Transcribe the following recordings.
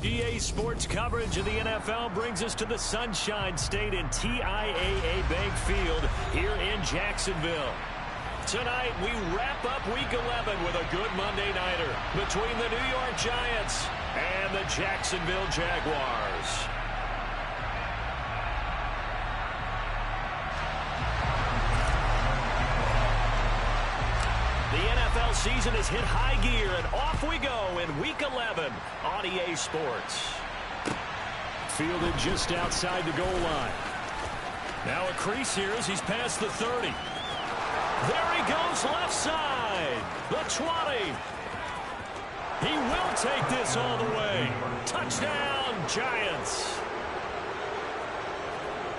EA Sports coverage of the NFL brings us to the Sunshine State in TIAA Bank Field here in Jacksonville. Tonight, we wrap up Week 11 with a good Monday nighter between the New York Giants and the Jacksonville Jaguars. The NFL season has hit high gear, and off we go in Week 11 on EA Sports. Fielded just outside the goal line. Now a crease here as he's past the 30. There he goes left side. The 20. He will take this all the way. Touchdown, Giants.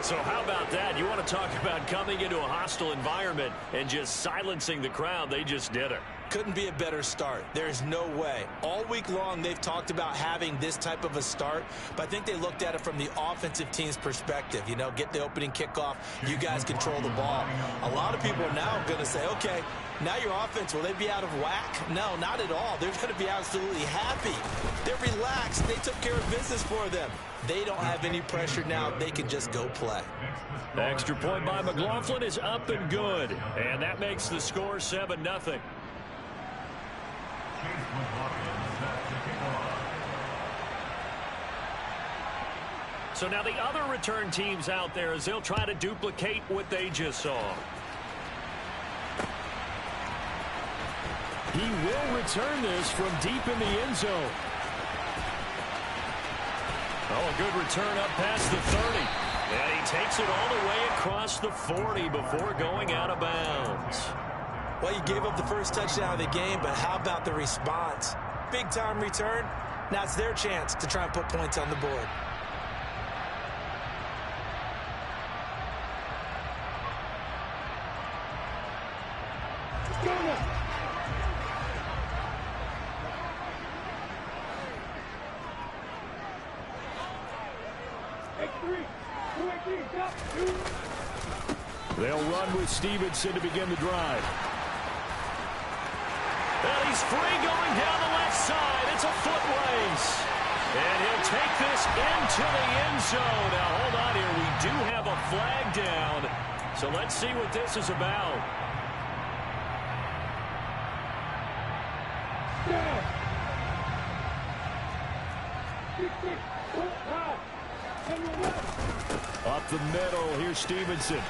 So how about that? You want to talk about coming into a hostile environment and just silencing the crowd. They just did it. Couldn't be a better start. There's no way. All week long, they've talked about having this type of a start, but I think they looked at it from the offensive team's perspective. You know, get the opening kickoff. You guys control the ball. A lot of people are now going to say, okay, now your offense, will they be out of whack? No, not at all. They're going to be absolutely happy. They're relaxed. They took care of business for them. They don't have any pressure now. They can just go play. The extra point by McLaughlin is up and good, and that makes the score 7-0. So now the other return teams out there as they'll try to duplicate what they just saw. He will return this from deep in the end zone. Oh, a good return up past the 30. And he takes it all the way across the 40 before going out of bounds. Well, you gave up the first touchdown of the game, but how about the response? Big-time return. Now it's their chance to try and put points on the board. They'll run with Stevenson to begin the drive. And he's free going down the left side. It's a foot race. And he'll take this into the end zone. Now, hold on here. We do have a flag down. So let's see what this is about. Up the middle, here's Stevenson.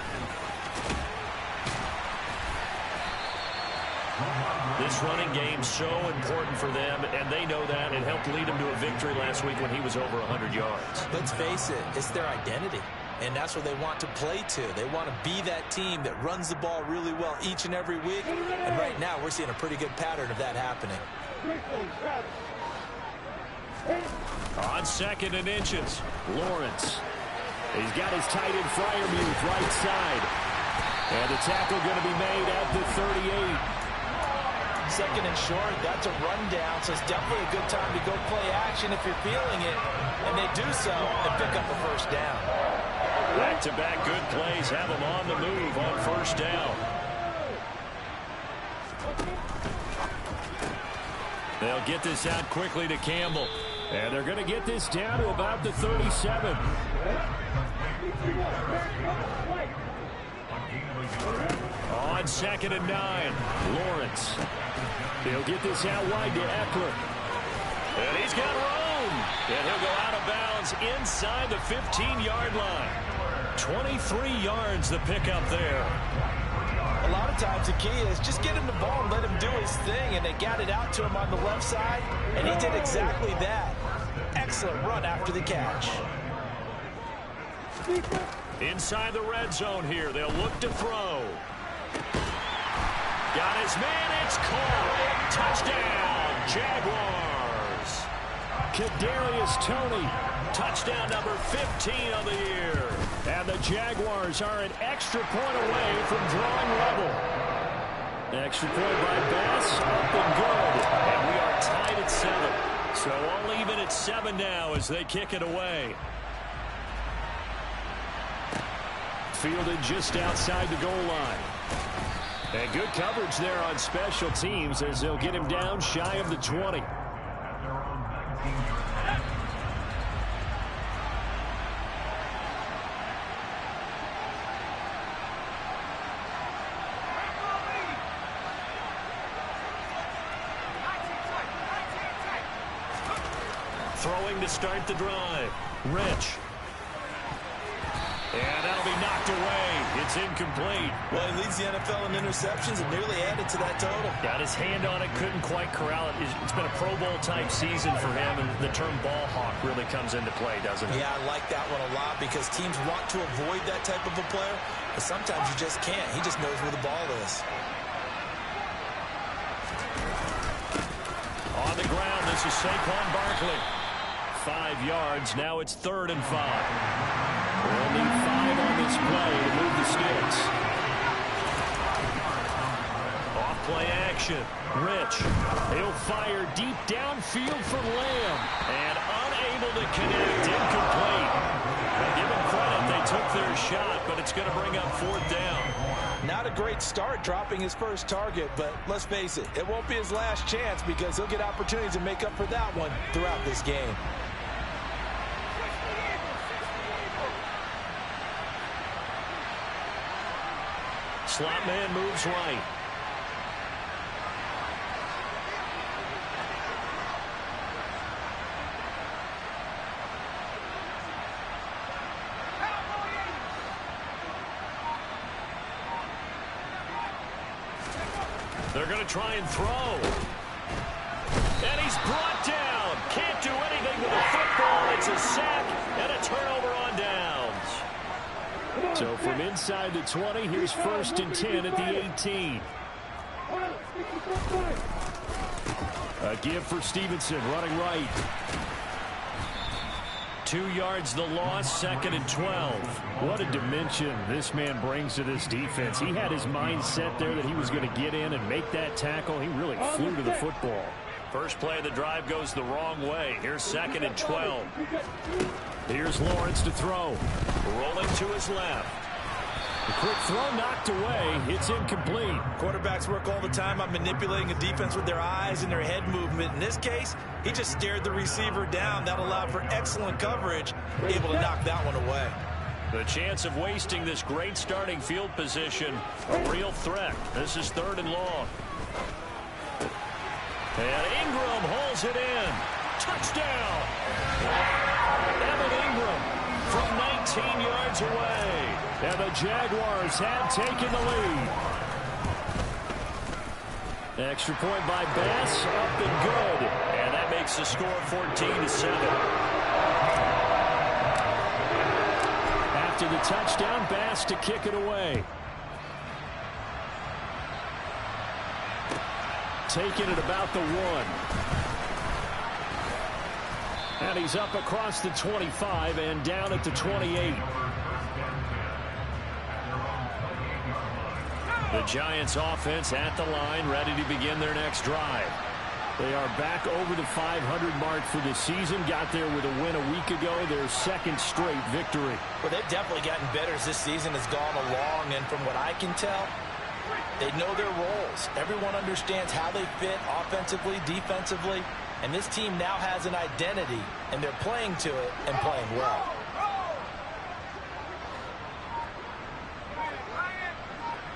This running game's so important for them, and they know that. It helped lead them to a victory last week when he was over 100 yards. Let's face it, it's their identity, and that's what they want to play to. They want to be that team that runs the ball really well each and every week, and right now we're seeing a pretty good pattern of that happening. On 2nd and inches, Lawrence. He's got his tight end Freiermuth right side. And the tackle going to be made at the 38. 2nd and short, that's a rundown, so it's definitely a good time to go play action if you're feeling it. And they do so and pick up a first down. Back-to-back good plays have them on the move on first down. They'll get this out quickly to Campbell. And they're going to get this down to about the 37. On 2nd and 9, Lawrence. He'll get this out wide to Eckler. And he's got room. And he'll go out of bounds inside the 15-yard line. 23 yards the pickup there. A lot of times the key is just get him the ball and let him do his thing, and they got it out to him on the left side, and he did exactly that. Excellent run after the catch. Inside the red zone here, they'll look to throw. Got his man, it's caught. Touchdown, Jaguars. Kadarius Toney, touchdown number 15 of the year. And the Jaguars are an extra point away from drawing level. Extra point by Bass, up and good. And we are tied at 7. So all even at 7 now as they kick it away. Fielded just outside the goal line. And good coverage there on special teams as they'll get him down shy of the 20. Throwing to start the drive. Rich. And that'll be knocked away. It's incomplete. Well, he leads the NFL in interceptions and nearly added to that total. Got his hand on it, couldn't quite corral it. It's been a Pro Bowl-type season for him, and the term ball hawk really comes into play, doesn't it? Yeah, I like that one a lot because teams want to avoid that type of a player, but sometimes you just can't. He just knows where the ball is. On the ground, this is Saquon Barkley. 5 yards. Now it's 3rd and 5. We'll need 5 on this play to move the sticks. Off play action. Rich. He'll fire deep downfield for Lamb. And unable to connect. Incomplete. Well, give him credit. They took their shot, but it's going to bring up 4th down. Not a great start dropping his first target, but let's face it, it won't be his last chance because he'll get opportunities to make up for that one throughout this game. Slot man moves right. They're going to try and throw. And he's brought down. Can't do anything with the football. It's a sack and a turnover on downs. So from inside the 20, here's 1st and 10 at the 18. A give for Stevenson, running right. 2 yards the loss, 2nd and 12. What a dimension this man brings to this defense. He had his mind set there that he was going to get in and make that tackle. He really flew to the football. First play of the drive goes the wrong way. Here's 2nd and 12. Here's Lawrence to throw. Rolling to his left. The quick throw knocked away. It's incomplete. Quarterbacks work all the time on manipulating a defense with their eyes and their head movement. In this case, he just stared the receiver down. That allowed for excellent coverage, able to knock that one away. The chance of wasting this great starting field position, a real threat. This is 3rd and long. And Ingram holds it in. Touchdown! Evan Ingram from 19 yards away. And the Jaguars have taken the lead. Extra point by Bass, up and good. And that makes the score 14-7. After the touchdown, Bass to kick it away. Taking it about the 1. And he's up across the 25 and down at the 28. The Giants offense at the line, ready to begin their next drive. They are back over the 500 mark for the season. Got there with a win a week ago, their 2nd straight victory. Well, they've definitely gotten better as this season has gone along, and from what I can tell, they know their roles. Everyone understands how they fit offensively, defensively, and this team now has an identity, and they're playing to it and playing well.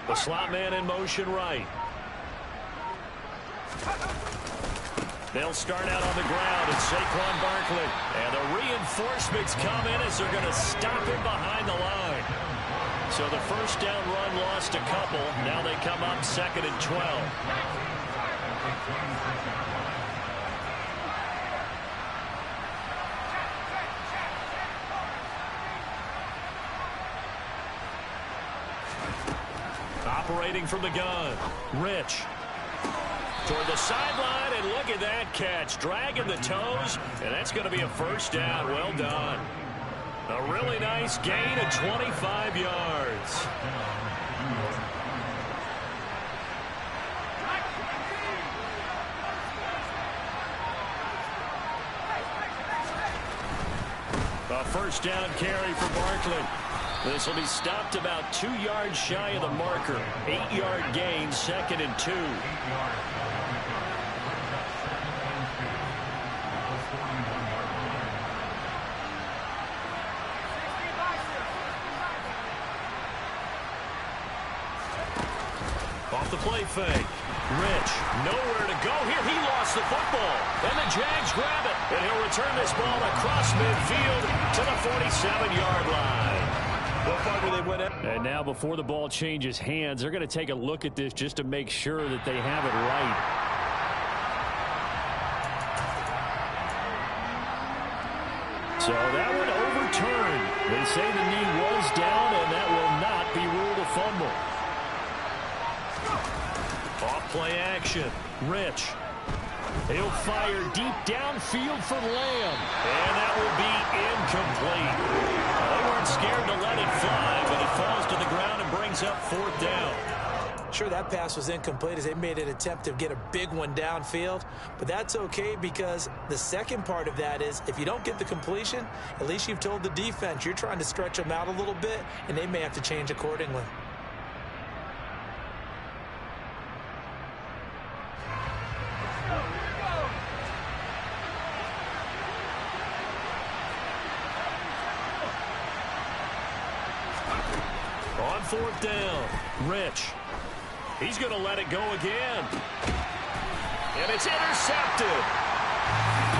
The slot man in motion right. They'll start out on the ground. It's Saquon Barkley. And the reinforcements come in as they're going to stop him behind the line. So the first down run lost a couple. Now they come up 2nd and 12. Operating from the gun, Rich. Toward the sideline, and look at that catch. Dragging the toes, and that's going to be a 1st down. Well done. A really nice gain of 25 yards. A 1st down carry for Barkley. This will be stopped about 2 yards shy of the marker. 8-yard gain, 2nd and 2. Off the play fake. Rich, nowhere to go here. He lost the football. And the Jags grab it. And he'll return this ball across midfield to the 47-yard line. What part do they win it? And now before the ball changes hands, they're going to take a look at this just to make sure that they have it right. So that one overturned. They say the knee was down, and that will not be ruled a fumble. Off-play action. Rich. He'll fire deep downfield for Lamb. And that will be incomplete. They weren't scared to let it fly, but it falls to the ground and brings up 4th down. Sure, that pass was incomplete as they made an attempt to get a big one downfield. But that's okay because the second part of that is if you don't get the completion, at least you've told the defense you're trying to stretch them out a little bit, and they may have to change accordingly. On 4th down, Rich. He's going to let it go again. And it's intercepted.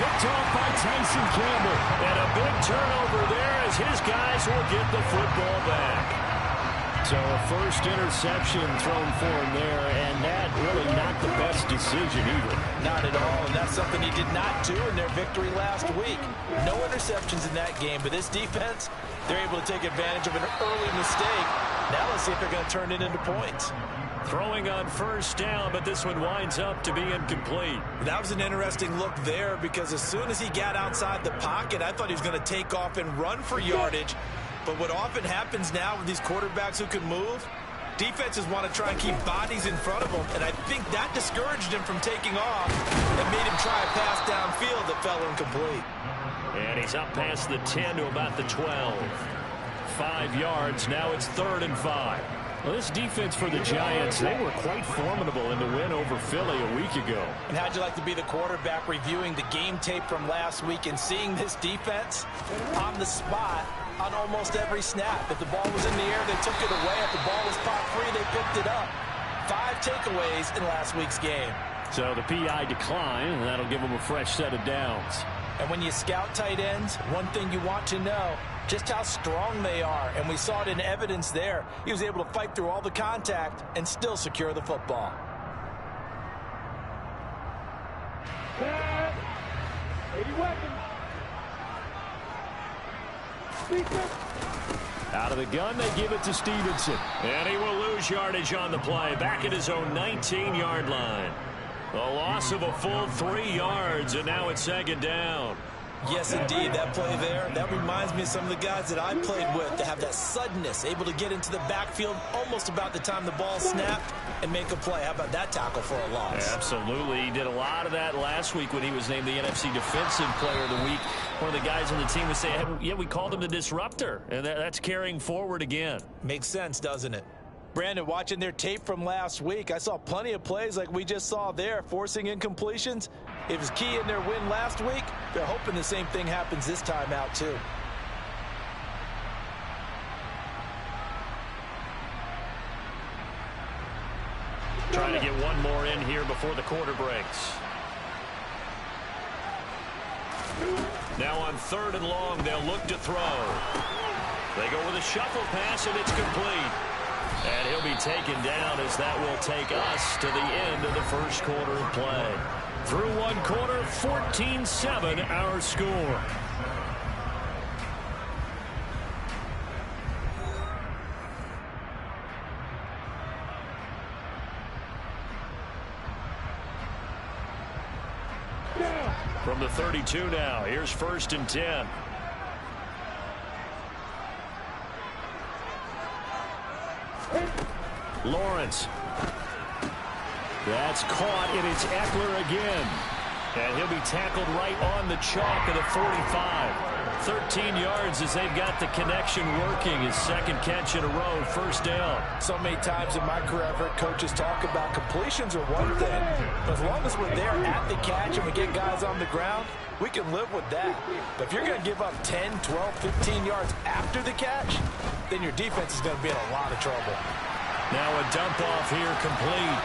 Picked off by Tyson Campbell. And a big turnover there as his guys will get the football back. So a first interception thrown for him there, and that really not the best decision either. Not at all, and that's something he did not do in their victory last week. No interceptions in that game, but this defense, they're able to take advantage of an early mistake. Now let's see if they're going to turn it into points. Throwing on 1st down, but this one winds up to be incomplete. That was an interesting look there because as soon as he got outside the pocket, I thought he was going to take off and run for yardage. But what often happens now with these quarterbacks who can move, defenses want to try and keep bodies in front of them, and I think that discouraged him from taking off and made him try a pass downfield that fell incomplete. And he's up past the 10 to about the 12. 5 yards, now it's 3rd and 5. Well, this defense for the Giants, they were quite formidable in the win over Philly a week ago. And how'd you like to be the quarterback reviewing the game tape from last week and seeing this defense on the spot on almost every snap? If the ball was in the air, they took it away. If the ball was popped free, they picked it up. 5 takeaways in last week's game. So the PI decline, and that'll give them a fresh set of downs. And when you scout tight ends, one thing you want to know, just how strong they are. And we saw it in evidence there. He was able to fight through all the contact and still secure the football. Out of the gun, they give it to Stevenson. And he will lose yardage on the play. Back at his own 19-yard line. A loss of a full 3 yards, and now it's 2nd down. Yes, indeed. That play there, that reminds me of some of the guys that I played with to have that suddenness, able to get into the backfield almost about the time the ball snapped and make a play. How about that tackle for a loss? Absolutely. He did a lot of that last week when he was named the NFC Defensive Player of the Week. One of the guys on the team would say, hey, yeah, we called him the disruptor, and that's carrying forward again. Makes sense, doesn't it? Brandon, watching their tape from last week, I saw plenty of plays like we just saw there, forcing incompletions. It was key in their win last week. They're hoping the same thing happens this time out, too. Trying to get one more in here before the quarter breaks. Now on 3rd and long, they'll look to throw. They go with a shuffle pass, and it's complete. And he'll be taken down as that will take us to the end of the first quarter of play. Through one quarter, 14-7 our score. From the 32 now, here's 1st and 10. Lawrence. That's caught, and it's Eckler again. And he'll be tackled right on the chalk of the 45. 13 yards as they've got the connection working. His 2nd catch in a row, 1st down. So many times in my career, I've heard coaches talk about completions are one thing. But as long as we're there at the catch and we get guys on the ground, we can live with that. But if you're going to give up 10, 12, 15 yards after the catch, then your defense is going to be in a lot of trouble. Now a dump off here complete.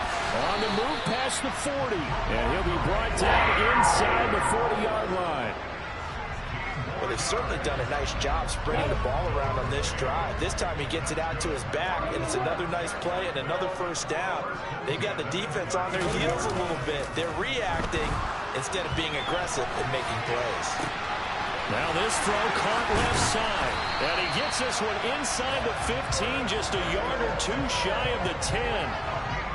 On the move past the 40. And he'll be brought down inside the 40-yard line. Well, they've certainly done a nice job spreading the ball around on this drive. This time he gets it out to his back, and it's another nice play and another first down. They've got the defense on their heels a little bit. They're reacting instead of being aggressive and making plays. Now this throw caught left side. And he gets this one inside the 15, just a yard or two shy of the 10.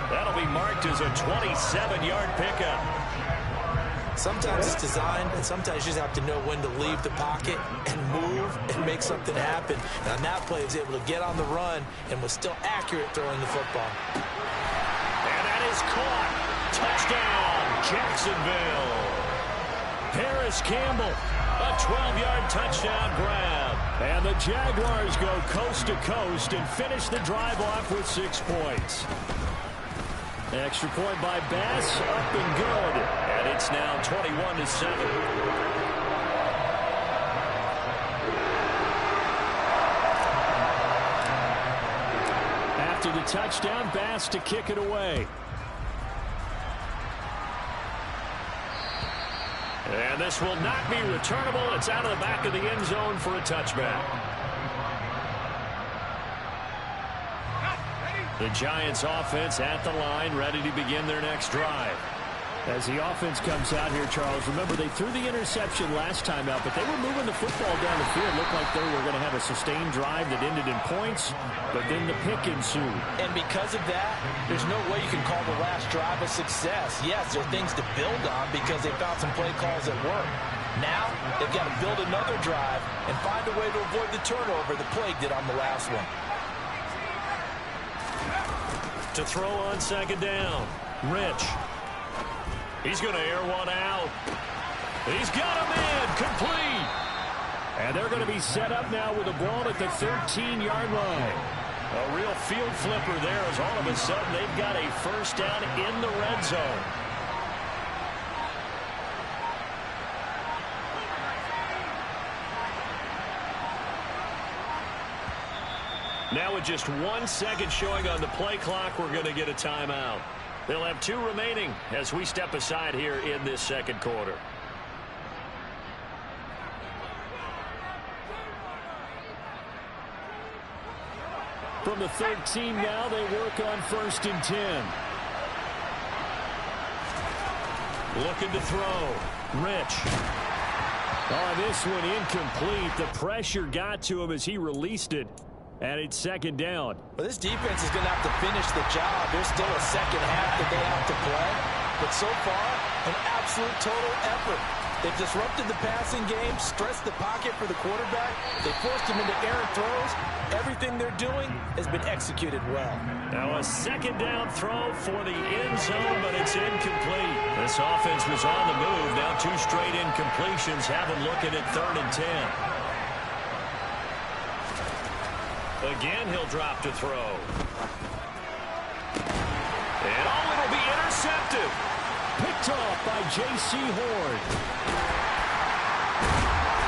That'll be marked as a 27-yard pickup. Sometimes it's designed, and sometimes you just have to know when to leave the pocket and move and make something happen. And on that play, he was able to get on the run and was still accurate throwing the football. And that is caught. Touchdown, Jacksonville. Paris Campbell, a 12-yard touchdown grab. And the Jaguars go coast to coast and finish the drive off with 6 points. Extra point by Bass, up and good. And it's now 21-7. After the touchdown, Bass to kick it away. And this will not be returnable. It's out of the back of the end zone for a touchback. The Giants offense at the line, ready to begin their next drive. As the offense comes out here, Charles, remember they threw the interception last time out, but they were moving the football down the field. Looked like they were going to have a sustained drive that ended in points, but then the pick ensued. And because of that, there's no way you can call the last drive a success. Yes, there are things to build on because they found some play calls that work. Now, they've got to build another drive and find a way to avoid the turnover the Plague did on the last one. To throw on second down, Rich. He's going to air one out. He's got him in, complete. And they're going to be set up now with the ball at the 13-yard line. A real field flipper there as all of a sudden they've got a first down in the red zone. Now with just 1 second showing on the play clock, we're going to get a timeout. They'll have 2 remaining as we step aside here in this second quarter. From the 13 now, they work on 1st and 10. Looking to throw. Rich. Oh, this one incomplete. The pressure got to him as he released it. And it's second down. Well, this defense is going to have to finish the job. There's still a second half that they have to play. But so far, an absolute total effort. They've disrupted the passing game, stressed the pocket for the quarterback. They forced him into errant throws. Everything they're doing has been executed well. Now a second down throw for the end zone, but it's incomplete. This offense was on the move. Now 2 straight incompletions have them looking at 3rd and 10. Again, he'll drop to throw. And it'll be intercepted. Picked off by J.C. Horn.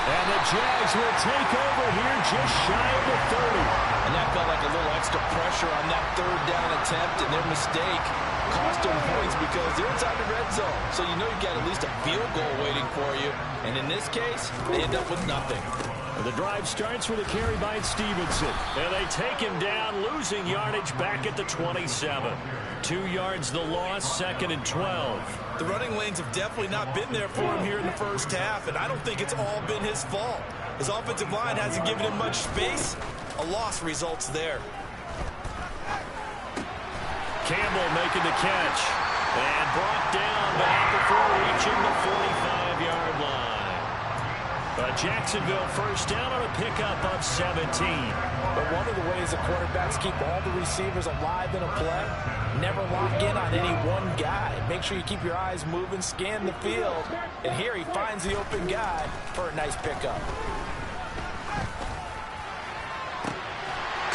And the Jags will take over here just shy of the 30. And that felt like a little extra pressure on that 3rd down attempt, and their mistake cost them points because they're inside the red zone. So you know you've got at least a field goal waiting for you. And in this case, they end up with nothing. The drive starts with a carry by Stevenson. And they take him down, losing yardage back at the 27. 2 yards the loss, 2nd and 12. The running lanes have definitely not been there for him here in the first half, and I don't think it's all been his fault. His offensive line hasn't given him much space. A loss results there. Campbell making the catch. And brought down, but not before reaching the 45-yard line. Jacksonville first down on a pickup of 17. But one of the ways the quarterbacks keep all the receivers alive in a play, never lock in on any one guy. Make sure you keep your eyes moving, scan the field. And here he finds the open guy for a nice pickup.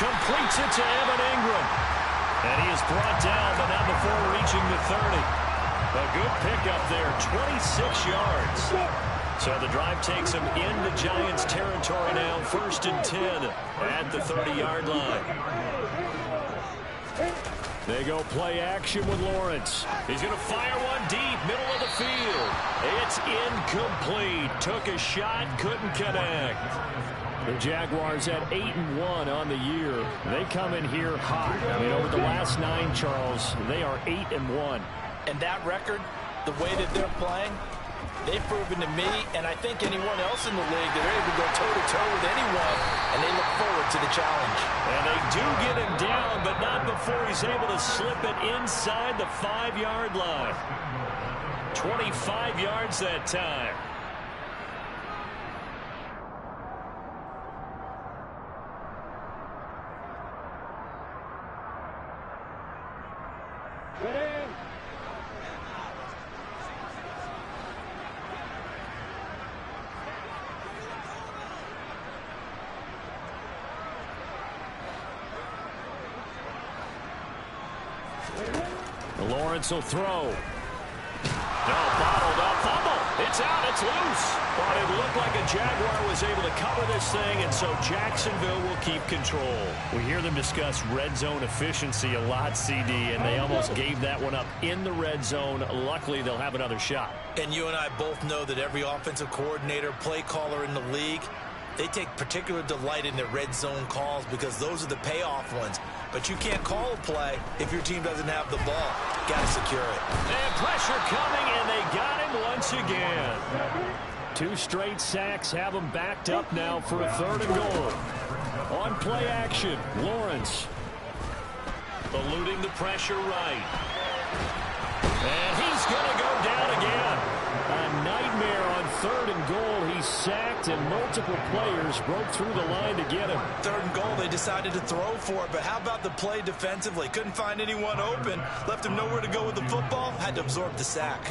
Completes it to Evan Ingram. And he is brought down, but not before reaching the 30. A good pickup there, 26 yards. So the drive takes him into Giants territory now, 1st and 10 at the 30-yard line. They go play action with Lawrence. He's going to fire one deep, middle of the field. It's incomplete. Took a shot, couldn't connect. The Jaguars at 8-1 on the year. They come in here hot. I mean, over the last 9, Charles, they are 8-1. And that record, the way that they're playing, they've proven to me, and I think anyone else in the league, that they're able to go toe-to-toe with anyone, and they look forward to the challenge. And they do get him down, but not before he's able to slip it inside the 5-yard line. 25 yards that time. Lawrence will throw. No, bottled up, fumble. It's out, it's loose. But it looked like a Jaguar was able to cover this thing, and so Jacksonville will keep control. We hear them discuss red zone efficiency a lot, CD, and they almost gave that one up in the red zone. Luckily, they'll have another shot. And you and I both know that every offensive coordinator, play caller in the league, they take particular delight in their red zone calls because those are the payoff ones. But you can't call a play if your team doesn't have the ball. Got to secure it. And pressure coming, and they got him once again. 2 straight sacks have them backed up now for a 3rd and goal. On play action, Lawrence. Eluding the pressure right. And he's going to go down again. A nightmare on 3rd and goal. He's sacked, and multiple players broke through the line to get him. 3rd and goal, they decided to throw for it. But how about the play defensively? Couldn't find anyone open. Left him nowhere to go with the football. Had to absorb the sack.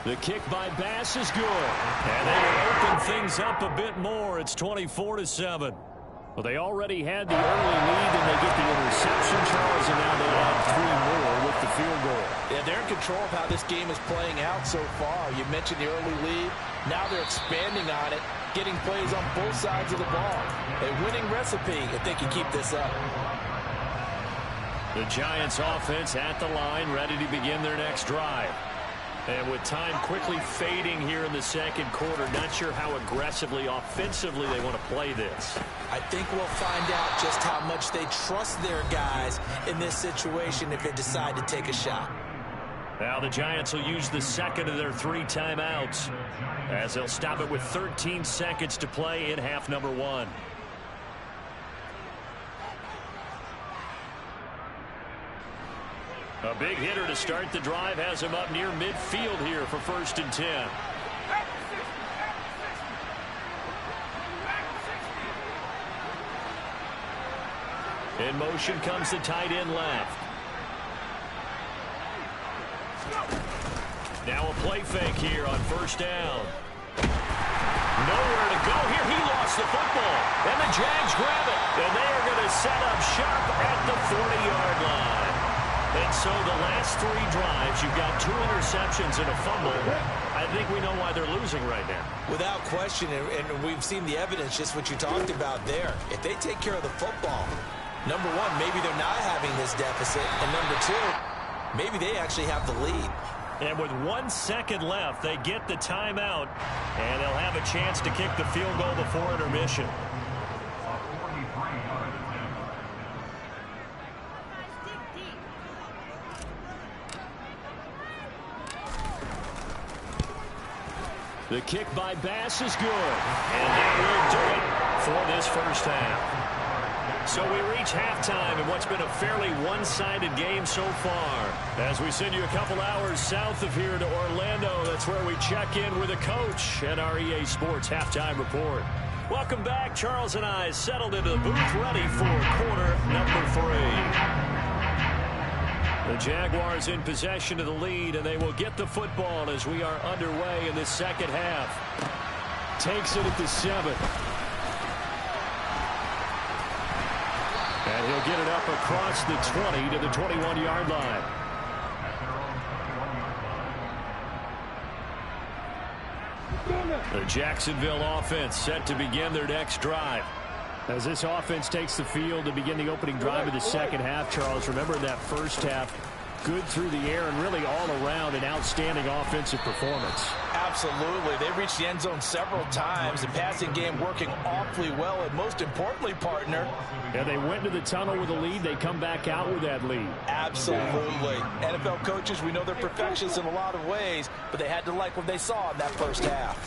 The kick by Bass is good. And they will open things up a bit more. It's 24-7. Well, they already had the early lead, and they get the interception, Charles, and now they add 3 more with the field goal. Yeah, they're in control of how this game is playing out so far. You mentioned the early lead. Now they're expanding on it, getting plays on both sides of the ball. A winning recipe if they can keep this up. The Giants offense at the line, ready to begin their next drive. And with time quickly fading here in the 2nd quarter, not sure how aggressively, offensively they want to play this. I think we'll find out just how much they trust their guys in this situation if they decide to take a shot. Now the Giants will use the 2nd of their 3 timeouts as they'll stop it with 13 seconds to play in half number 1. A big hitter to start the drive has him up near midfield here for 1st and 10. In motion comes the tight end left. Now a play fake here on 1st down. Nowhere to go here. He lost the football. And the Jags grab it. And they are going to set up shop at the 40-yard line. And so the last 3 drives, you've got 2 interceptions and a fumble. I think we know why they're losing right now. Without question, and we've seen the evidence, just what you talked about there. If they take care of the football, number 1, maybe they're not having this deficit. And number 2, maybe they actually have the lead. And with 1 second left, they get the timeout, and they'll have a chance to kick the field goal before intermission. The kick by Bass is good. And that will do it for this 1st half. So we reach halftime in what's been a fairly one-sided game so far. As we send you a couple hours south of here to Orlando, that's where we check in with a coach at our EA Sports Halftime Report. Welcome back. Charles and I settled into the booth, ready for quarter number 3. The Jaguars in possession of the lead, and they will get the football as we are underway in this 2nd half. Takes it at the 7. And he'll get it up across the 20 to the 21-yard line. The Jacksonville offense set to begin their next drive. As this offense takes the field to begin the opening drive of the second half, Charles, remember that first half, good through the air and really all around an outstanding offensive performance. Absolutely. They reached the end zone several times. The passing game working awfully well, and most importantly, partner. Yeah, they went to the tunnel with a lead. They come back out with that lead. Absolutely. NFL coaches, we know they're perfectionists in a lot of ways, but they had to like what they saw in that first half.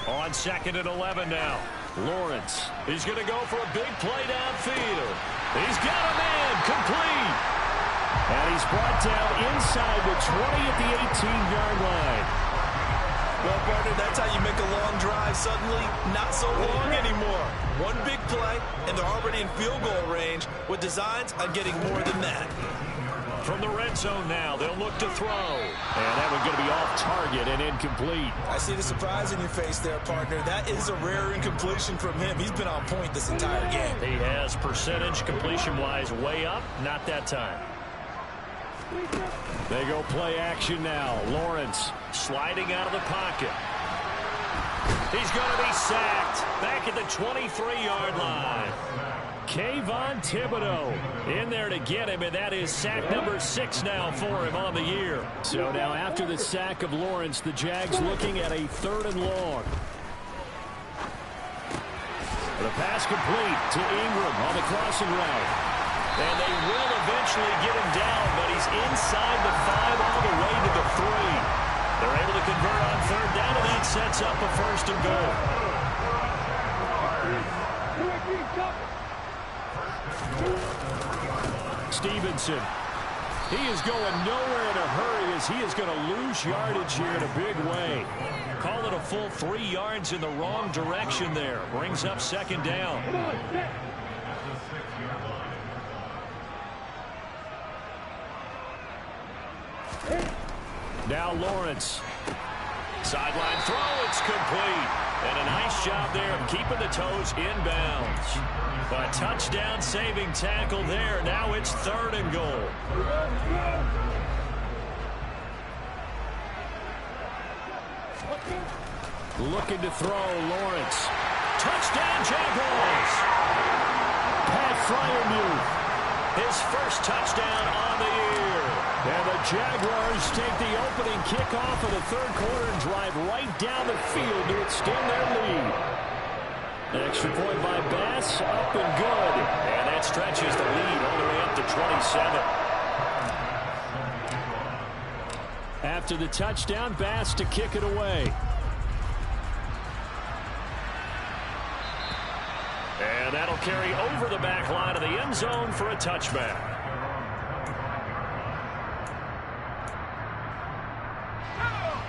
On 2nd and 11 now. Lawrence. He's going to go for a big play downfield. He's got a man complete. And he's brought down inside the 20 at the 18-yard line. Well, partner, that's how you make a long drive suddenly not so long anymore. One big play, and they're already in field goal range with designs on getting more than that. From the red zone now, they'll look to throw. And that one's going to be off target and incomplete. I see the surprise in your face there, partner. That is a rare incompletion from him. He's been on point this entire game. He has percentage completion-wise way up. Not that time. They go play action now. Lawrence sliding out of the pocket. He's going to be sacked back at the 23-yard line. Kayvon Thibodeaux in there to get him, and that is sack number 6 now for him on the year. So now after the sack of Lawrence, the Jags looking at a 3rd and long. The pass complete to Ingram on the crossing route. And they will eventually get him down, but he's inside the 5 all the way to the 3. They're able to convert on 3rd down, and that sets up a 1st and goal. Stevenson. He is going nowhere in a hurry as he is going to lose yardage here in a big way. Call it a full 3 yards in the wrong direction there. Brings up 2nd down. Now Lawrence. Sideline throw, it's complete. And a nice job there of keeping the toes inbounds. A touchdown saving tackle there. Now it's 3rd and goal. Looking to throw, Lawrence. Touchdown, Jaguars. Pat Freiermuth. His first touchdown on the year. And the Jaguars take the opening kickoff of the 3rd quarter and drive right down the field to extend their lead. An extra point by Bass, up and good. And that stretches the lead all the way up to 27. After the touchdown, Bass to kick it away. And that'll carry over the back line of the end zone for a touchback.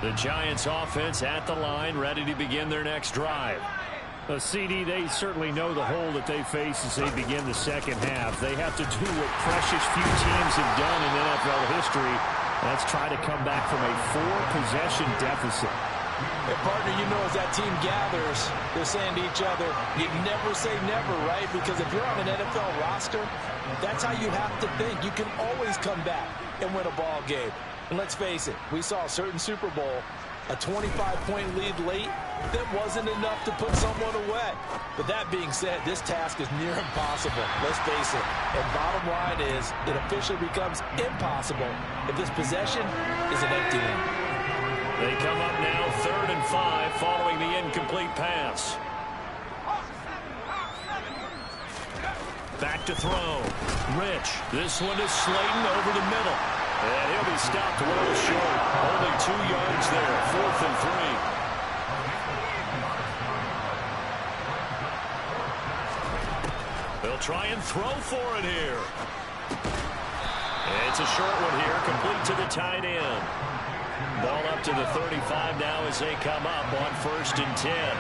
The Giants offense at the line, ready to begin their next drive. CD, they certainly know the hole that they face as they begin the second half. They have to do what precious few teams have done in NFL history. That's try to come back from a 4-possession deficit. Hey, partner, you know as that team gathers, they're saying to each other, you never say never, right? Because if you're on an NFL roster, that's how you have to think. You can always come back and win a ball game. And let's face it, we saw a certain Super Bowl, a 25-point lead late, that wasn't enough to put someone away. But that being said, this task is near impossible. Let's face it. And bottom line is, it officially becomes impossible if this possession is an empty one. They come up now 3rd and 5 following the incomplete pass. Back to throw. Rich. This one is Slayton over the middle. And he'll be stopped a little short. Only 2 yards there. 4th and 3. They'll try and throw for it here. And it's a short one here, complete to the tight end. Ball up to the 35 now as they come up on 1st and 10.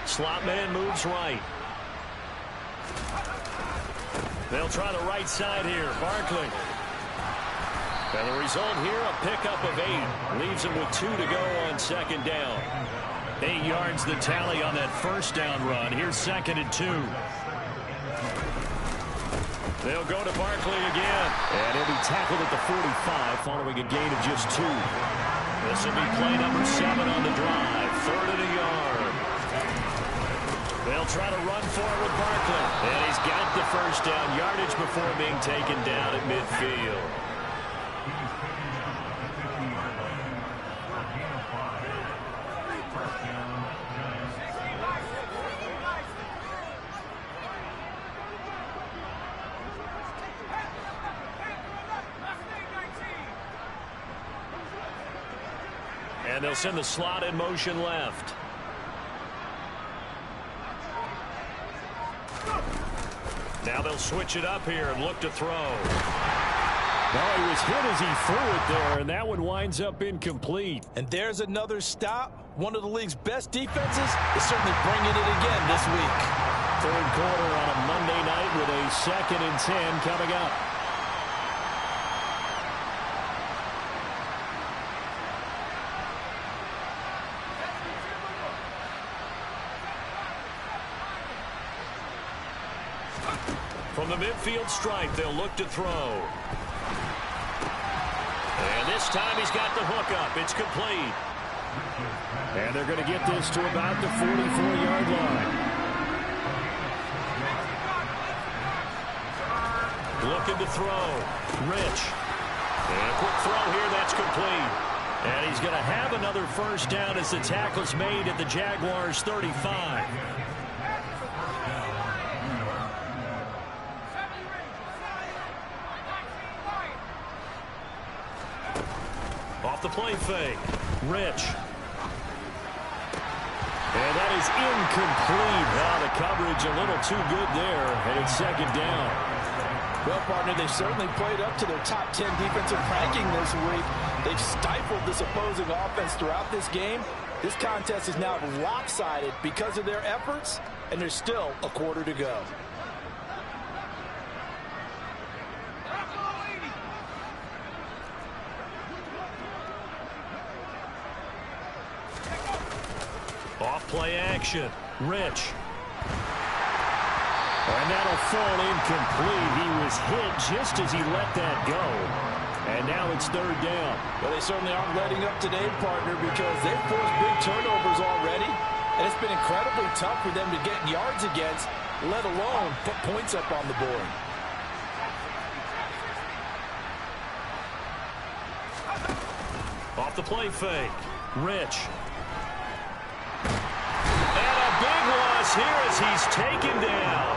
Slot man moves right. They'll try the right side here. Barkley. And the result here, a pickup of 8. Leaves them with 2 to go on 2nd down. 8 yards the tally on that 1st down run. Here's 2nd and 2. They'll go to Barkley again. And he'll be tackled at the 45 following a gain of just 2. This will be play number 7 on the drive. 3rd and a yard. They'll try to run for it with Barkley. And he's got the first down yardage before being taken down at midfield. And they'll send the slot in motion left. Now they'll switch it up here and look to throw. Oh, he was hit as he threw it there, and that one winds up incomplete. And there's another stop. One of the league's best defenses is certainly bringing it again this week. 3rd quarter on a Monday night with a 2nd and 10 coming up. From the midfield stripe, they'll look to throw. And this time he's got the hook up. It's complete. And they're going to get this to about the 44-yard line. Looking to throw. Rich. And a quick throw here. That's complete. And he's going to have another first down as the tackle's made at the Jaguars' 35. Off the play fake. Rich. And that is incomplete. Now the coverage a little too good there, and it's 2nd down. Well, partner, they certainly played up to their top 10 defensive ranking this week. They've stifled this opposing offense throughout this game. This contest is now lopsided because of their efforts, and there's still a quarter to go. Off-play action. Rich. And that'll fall incomplete. He was hit just as he let that go. And now it's 3rd down. Well, they certainly aren't letting up today, partner, because they've forced big turnovers already. And it's been incredibly tough for them to get yards against, let alone put points up on the board. Off the play fake. Rich. Big loss here as he's taken down.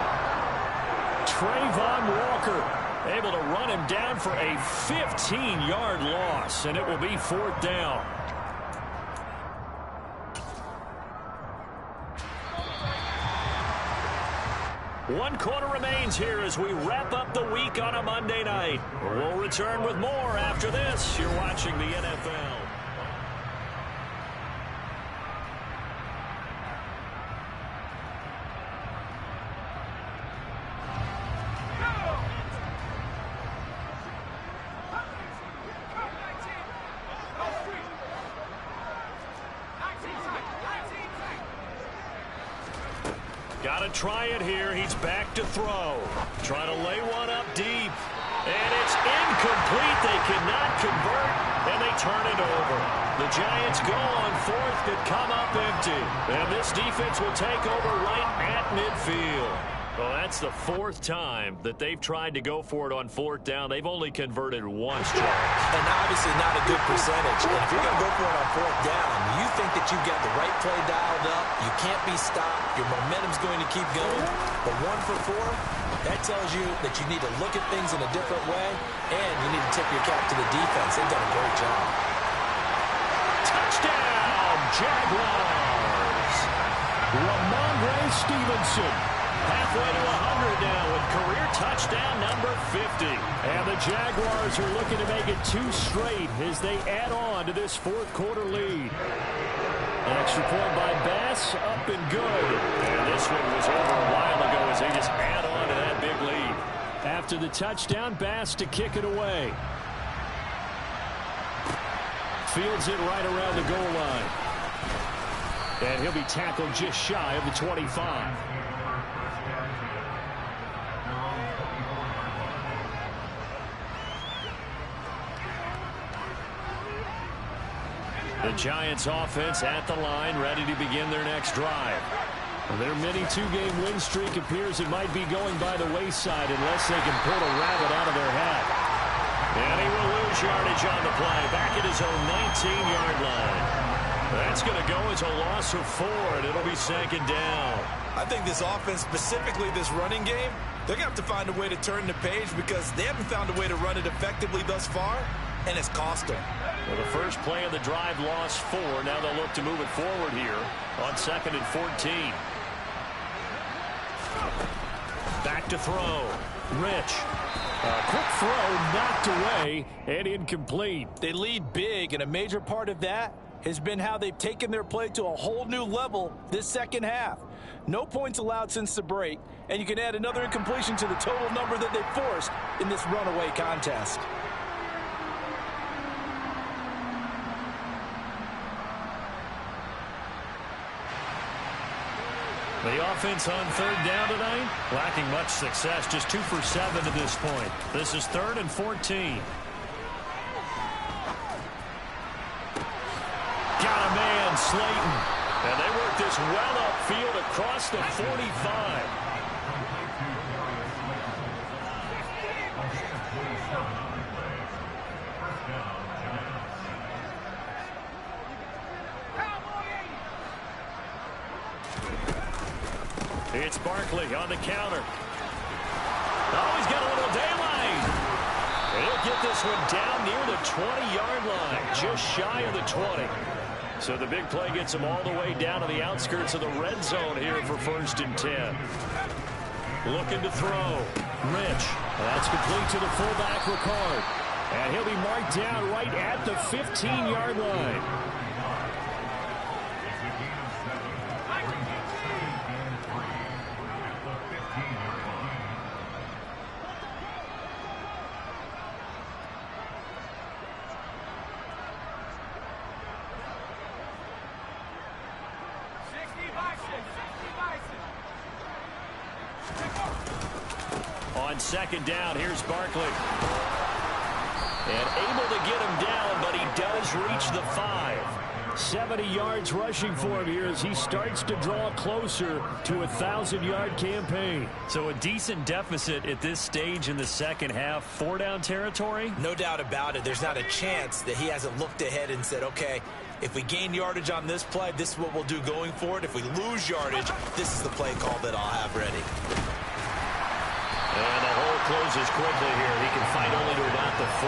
Trayvon Walker able to run him down for a 15-yard loss, and it will be 4th down. One quarter remains here as we wrap up the week on a Monday night. We'll return with more after this. You're watching the NFL. Got to try it here. He's back to throw. Trying to lay one up deep. And it's incomplete. They cannot convert, and they turn it over. The Giants go on 4th but come up empty. And this defense will take over right at midfield. Well, that's the 4th time that they've tried to go for it on 4th down. They've only converted once, Charles. And obviously not a good percentage. And if you're going to go for it on 4th down, you think that you've got the right play dialed up. You can't be stopped. Your momentum's going to keep going. But 1 for 4, that tells you that you need to look at things in a different way, and you need to tip your cap to the defense. They've done a great job. Touchdown, Jaguars. Ramondre Stevenson. Halfway to 100 now with career touchdown number 50. And the Jaguars are looking to make it 2 straight as they add on to this 4th quarter lead. An extra point by Bass, up and good. And this one was over a while ago as they just add on to that big lead. After the touchdown, Bass to kick it away. Fields it right around the goal line. And he'll be tackled just shy of the 25. The Giants offense at the line, ready to begin their next drive. Their mini two-game win streak appears it might be going by the wayside unless they can pull a rabbit out of their hat. And he will lose yardage on the play, back at his own 19-yard line. That's going to go as a loss of 4, and it'll be second down. I think this offense, specifically this running game, they're going to have to find a way to turn the page because they haven't found a way to run it effectively thus far, and it's cost them. Well, the first play of the drive lost 4. Now they'll look to move it forward here on 2nd and 14. Back to throw. Rich. A quick throw knocked away and incomplete. They lead big, and a major part of that has been how they've taken their play to a whole new level this second half. No points allowed since the break, and you can add another incompletion to the total number that they forced in this runaway contest. The offense on 3rd down tonight, lacking much success, just 2 for 7 to this point. This is 3rd and 14. Got a man, Slayton. And they work this well upfield across the 45. It's Barkley on the counter. Oh, he's got a little daylight. He'll get this one down near the 20-yard line, just shy of the 20. So the big play gets him all the way down to the outskirts of the red zone here for 1st and 10. Looking to throw. Rich. That's complete to the fullback, Ricard. And he'll be marked down right at the 15-yard line. On 2nd down, here's Barkley. And able to get him down, but he does reach the 5. 70 yards rushing for him here as he starts to draw closer to a 1,000-yard campaign. So a decent deficit at this stage in the second half. 4-down territory? No doubt about it. There's not a chance that he hasn't looked ahead and said, okay, if we gain yardage on this play, this is what we'll do going forward. If we lose yardage, this is the play call that I'll have ready. And the hole closes quickly here. He can fight only to about the 4.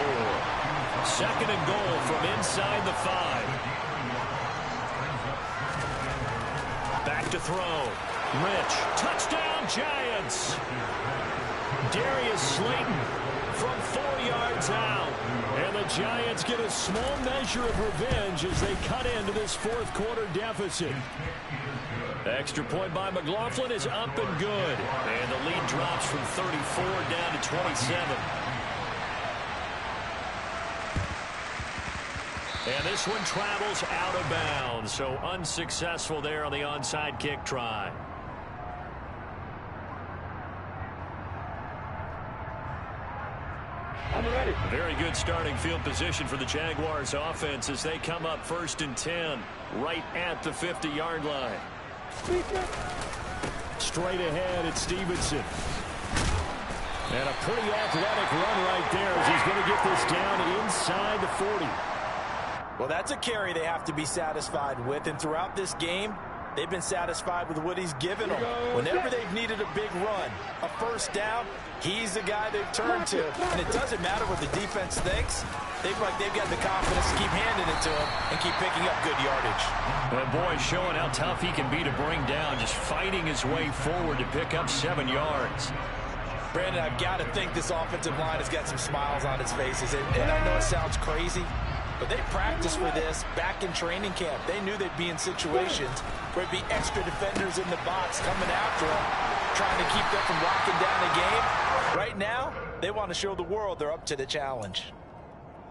2nd and goal from inside the 5. Back to throw. Rich. Touchdown, Giants. Darius Slayton from 4 yards out. And the Giants get a small measure of revenge as they cut into this 4th quarter deficit. Extra point by McLaughlin is up and good. And the lead drops from 34 down to 27. And this one travels out of bounds. So unsuccessful there on the onside kick try. I'm ready. Very good starting field position for the Jaguars offense as they come up 1st and 10 right at the 50-yard line. Straight ahead, it's Stevenson. And a pretty athletic run right there as he's going to get this down inside the 40. Well, that's a carry they have to be satisfied with. And throughout this game, they've been satisfied with what he's given them. Whenever they've needed a big run, a 1st down, he's the guy they've turned to. And it doesn't matter what the defense thinks. They've got the confidence to keep handing it to him and keep picking up good yardage. And boy, showing how tough he can be to bring down, just fighting his way forward to pick up 7 yards. Brandon, I've got to think this offensive line has got some smiles on its faces. And I know it sounds crazy, but they practiced for this back in training camp. They knew they'd be in situations where it'd be extra defenders in the box coming after them, trying to keep them from locking down the game. Right now, they want to show the world they're up to the challenge.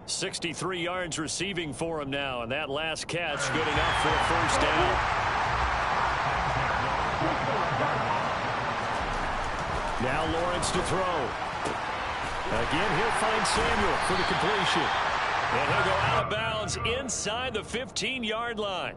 63 yards receiving for him now, and that last catch good enough for a 1st down. Now Lawrence to throw. Again, he'll find Samuel for the completion. And he'll go out of bounds inside the 15-yard line.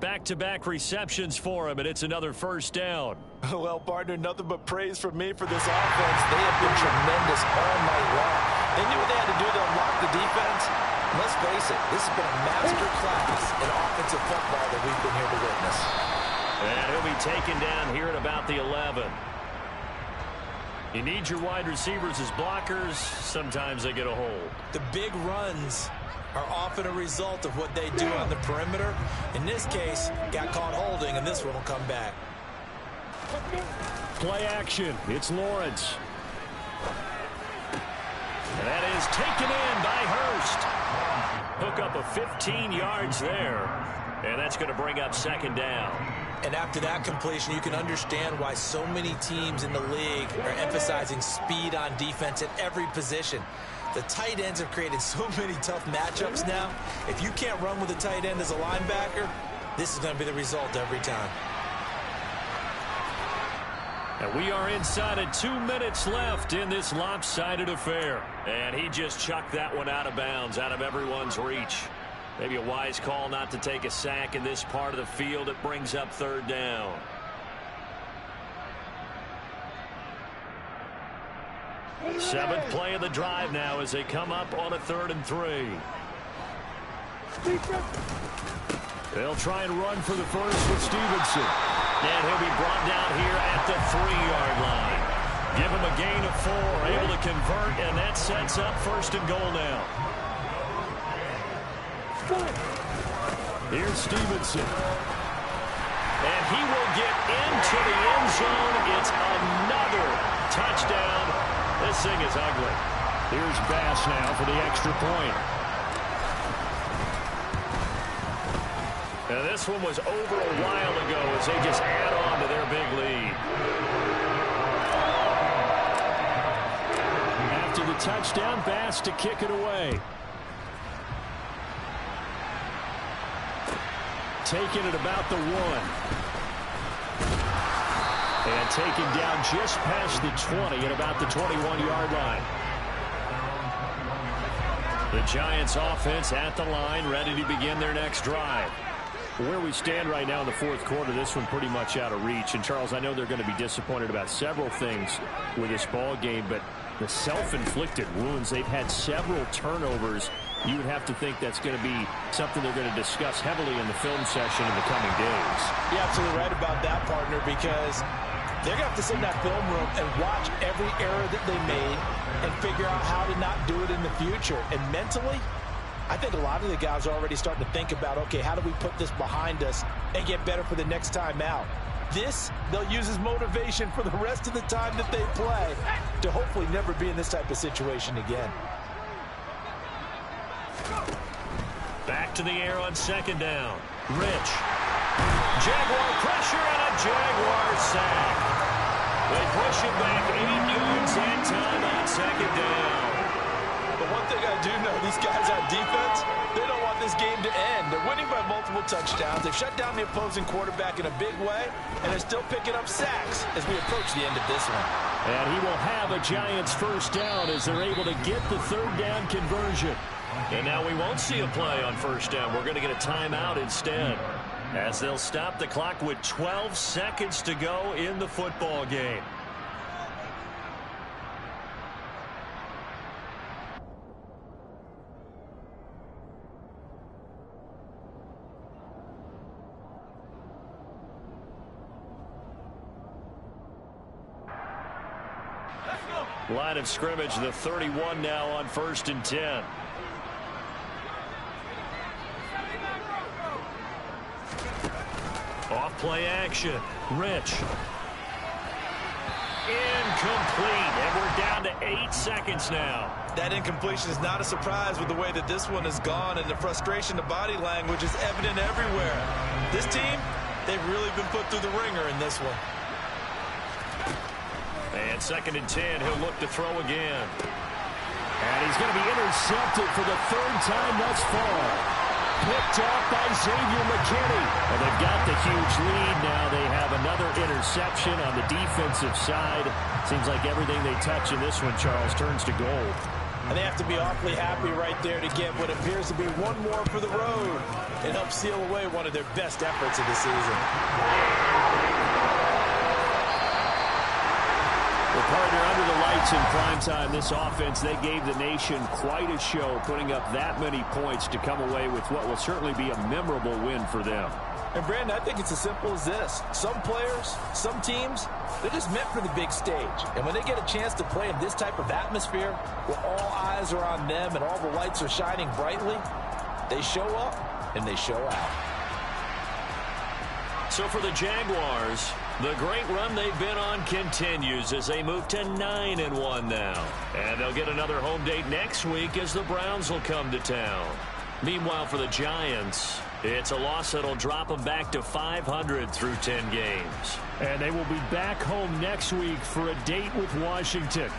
Back-to-back receptions for him, and it's another first down. Well, partner, nothing but praise from me for this offense. They have been tremendous all night long. They knew what they had to do to unlock the defense. And let's face it, this has been a master class in offensive football that we've been here to witness. And he'll be taken down here at about the 11. You need your wide receivers as blockers. Sometimes they get a hold. The big runs are often a result of what they do on the perimeter. In this case, got caught holding, and this one will come back. Play action. It's Lawrence. And that is taken in by Hurst. Hook up of 15 yards there. And that's going to bring up second down. And after that completion, you can understand why so many teams in the league are emphasizing speed on defense at every position. The tight ends have created so many tough matchups now. If you can't run with a tight end as a linebacker, this is going to be the result every time. And we are inside of 2 minutes left in this lopsided affair. And he just chucked that one out of bounds, out of everyone's reach. Maybe a wise call not to take a sack in this part of the field. It brings up third down. Seventh play of the drive now as they come up on a 3rd and 3. They'll try and run for the first with Stevenson. And he'll be brought down here at the 3-yard line. Give him a gain of 4, able to convert, and that sets up 1st and goal now. Here's Stevenson. And he will get into the end zone. It's another touchdown. This thing is ugly. Here's Bass now for the extra point. Now this one was over a while ago as they just add on to their big lead. After the touchdown, Bass to kick it away. Taking it about the 1. And taken down just past the 20 at about the 21-yard line. The Giants offense at the line, ready to begin their next drive. Where we stand right now in the 4th quarter, this one pretty much out of reach. And, Charles, I know they're going to be disappointed about several things with this ball game, but the self-inflicted wounds, they've had several turnovers. You would have to think that's going to be something they're going to discuss heavily in the film session in the coming days. You're absolutely right about that, partner, because they're going to have to sit in that film room and watch every error that they made and figure out how to not do it in the future. And mentally, I think a lot of the guys are already starting to think about, okay, how do we put this behind us and get better for the next time out? This, they'll use as motivation for the rest of the time that they play to hopefully never be in this type of situation again. Back to the air on 2nd down. Rich. Jaguar pressure and a Jaguar sack. They push it back 8 yards and time on 2nd down. But one thing I do know, these guys on defense, they don't want this game to end. They're winning by multiple touchdowns. They've shut down the opposing quarterback in a big way, and they're still picking up sacks as we approach the end of this one. And he will have a Giants first down as they're able to get the 3rd down conversion. And now we won't see a play on 1st down. We're going to get a timeout instead, as they'll stop the clock with 12 seconds to go in the football game. Line of scrimmage, the 31 now on 1st and 10. Off play action. Rich. Incomplete. And we're down to 8 seconds now. That incompletion is not a surprise with the way that this one has gone, and the frustration, the body language is evident everywhere. This team, they've really been put through the ringer in this one. And 2nd and 10, he'll look to throw again. And he's going to be intercepted for the 3rd time thus far. Picked off by Xavier McKinney. And they've got the huge lead now. They have another interception on the defensive side. Seems like everything they touch in this one, Charles, turns to gold. And they have to be awfully happy right there to get what appears to be one more for the road and help seal away one of their best efforts of the season. Well, partner, under the lights in primetime, this offense, they gave the nation quite a show, putting up that many points to come away with what will certainly be a memorable win for them. And, Brandon, I think it's as simple as this. Some players, some teams, they're just meant for the big stage. And when they get a chance to play in this type of atmosphere where all eyes are on them and all the lights are shining brightly, they show up and they show out. So for the Jaguars, the great run they've been on continues as they move to 9-1 now. And they'll get another home date next week as the Browns will come to town. Meanwhile, for the Giants, it's a loss that'll drop them back to 500 through 10 games. And they will be back home next week for a date with Washington.